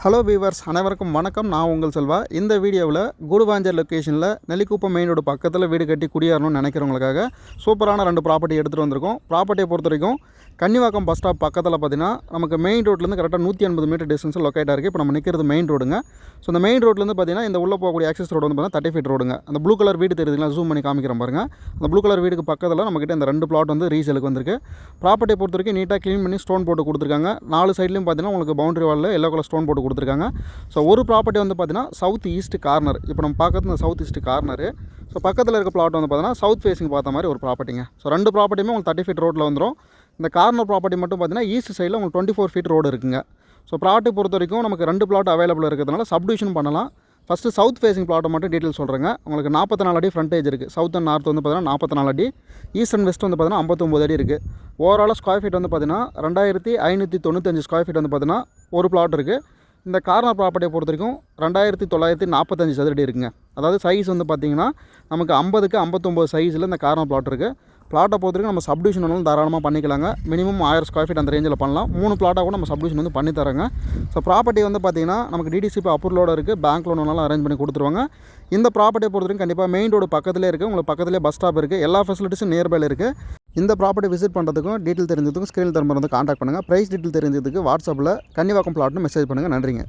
Hello viewers, அனைவருக்கும் வணக்கம். நான் உங்கள் செல்வா. இந்த வீடியோவில் கூடுவாஞ்சேரி லொக்கேஷனில் நெல்லிக்குப்பம் மெயின் ரோடு பக்கத்தில் வீடு கட்டி குடியேறணும்னு நினைக்கிறவங்களுக்காக சூப்பரான 2 ப்ராப்பர்ட்டி எடுத்துகிட்டு வந்திருக்கோம். ப்ராப்பர்ட்டியை பொறுத்த வரைக்கும் கன்னிவாக்கம் பஸ் ஸ்டாப் பக்கத்தில் பார்த்தீங்கன்னா நமக்கு மெயின் ரோட்லேருந்து கரெக்டாக 180 மீட்டர் டிஸ்டன்ஸில் லொக்கேட்டாக இருக்குது. இப்போ நம்ம நிற்கிறது மெயின் ரோடுங்க. ஸோ இந்த மெயின் ரோட்லேருந்து பார்த்தீங்கன்னா இந்த உள்ளே போகக்கூடிய ஆக்சஸ் ரோடு வந்து பார்த்தீங்கன்னா 30 ஃபீட் ரோடுங்க. அந்த ப்ளூ கலர் வீடு தெரியுதுங்களா, ஜூம் பண்ணி காமிக்கிறேன் பாருங்கள். அந்த ப்ளூ கலர் வீடுக்கு பக்கத்தில் நம்மக்கிட்ட இந்த 2 பிளாட் வந்து ரீசேலுக்கு வந்திருக்கு. ப்ராப்பர்ட்டியை பொறுத்த வரைக்கும் நீட்டாக க்ளீன் பண்ணி ஸ்டோன் போட்டு கொடுத்துருக்காங்க. 4 சைட்லையும் பார்த்தீங்கன்னா உங்களுக்கு பவுண்டரி வாலில் எல்லோ கலர் ஸ்டோன் போட்டு கொடுத்துருக்காங்க. ஸோ ஒரு ப்ராப்பர்ட்டி வந்து பார்த்தீங்கன்னா சவுத் ஈஸ்ட் கார்னர். இப்போ நம்ம பார்க்குறது இந்த சவுத் ஈஸ்ட் கார்னரு. ஸோ பக்கத்தில் இருக்க பிளாட் வந்து பார்த்தீங்கன்னா சவுத் ஃபேஸிங் பார்த்த மாதிரி ஒரு ப்ராப்பர்ட்டிங்க. ஸோ 2 ப்ராப்பர்ட்டியுமே உங்களுக்கு 30 ஃபீட் ரோட்டில் வந்துடும். இந்த கார்னர் ப்ராப்பர்ட்டி மட்டும் பார்த்தீங்கன்னா ஈஸ்ட் சைடில் உங்களுக்கு 24 ஃபீட் ரோடு இருக்குங்க. ஸோ ப்ராப்பர்ட்டி பொறுத்த வரைக்கும் நமக்கு 2 பிளாட் அவைலபிள் இருக்கிறதுனால சப்டிவிஷன் பண்ணலாம். ஃபஸ்ட்டு சவுத் ஃபேஸிங் பிளாட்டை மட்டும் டீட்டெயில் சொல்கிறேங்க. உங்களுக்கு 44 அடி ஃப்ரண்டேஜ் இருக்குது. சவுத் அண்ட் நார்த் வந்து பார்த்தீங்கன்னா 44 அடி, ஈஸ்ட் அண்ட் வெஸ்ட் வந்து பார்த்தீங்கன்னா 59 அடி இருக்குது. ஓவராலாக ஸ்கொயர் ஃபீட் வந்து பார்த்தீங்கன்னா 2595 ஸ்கொயர் ஃபீட் வந்து பார்த்தீங்கன்னா ஒரு பிளாட் இருக்குது. இந்த கார்னர் ப்ராப்பர்ட்டியை பொறுத்த வரைக்கும் 2945 சதுரடி இருக்குங்க. அதாவது சைஸ் வந்து பார்த்திங்கன்னா நமக்கு 50க்கு 59 சைஸில் இந்த கார்னர் பிளாட் இருக்குது. பிளாட்டை பொறுத்த வரைக்கும் நம்ம சப்டிவிஷன் வந்து தாராளமாக பண்ணிக்கலாங்க. மினிமம் 1000 ஸ்கொயர் ஃபீட் அந்த ரேஞ்சில் பண்ணலாம். 3 பிளாட்டாக கூட நம்ம சப்டிவிஷன் வந்து பண்ணி தரோங்க. ஸோ ப்ராப்பர்ட்டி வந்து பார்த்திங்கன்னா நமக்கு டிடிசிபி அப்ரூவலோடு இருக்குது. பேங்க் லோனாலும் அரேஞ்ச் பண்ணி கொடுத்துருவாங்க. இந்த ப்ராப்பர்ட்டியை பொறுத்த வரைக்கும் கண்டிப்பாக மெயின் ரோடு பக்கத்திலே இருக்குது. உங்களுக்கு பக்கத்திலே பஸ் ஸ்டாப் இருக்குது. எல்லா ஃபெசிலிட்டிஸும் நியர்பையில் இருக்குது. இந்த ப்ராப்பர்ட்டி விசிட் பண்ணுறதுக்கும் டீட்டெயில் தெரிஞ்சதுக்கும் ஸ்க்ரீனில் தரும்போது வந்து காண்டாக்ட் பண்ணுங்கள். ப்ரைஸ் டீட்டெயில் தெரிஞ்சதுக்கு வாட்ஸ்அப்பில் கன்னிவாக்கம் பிளாட்னு மெசேஜ் பண்ணுங்கள். நன்றிங்க.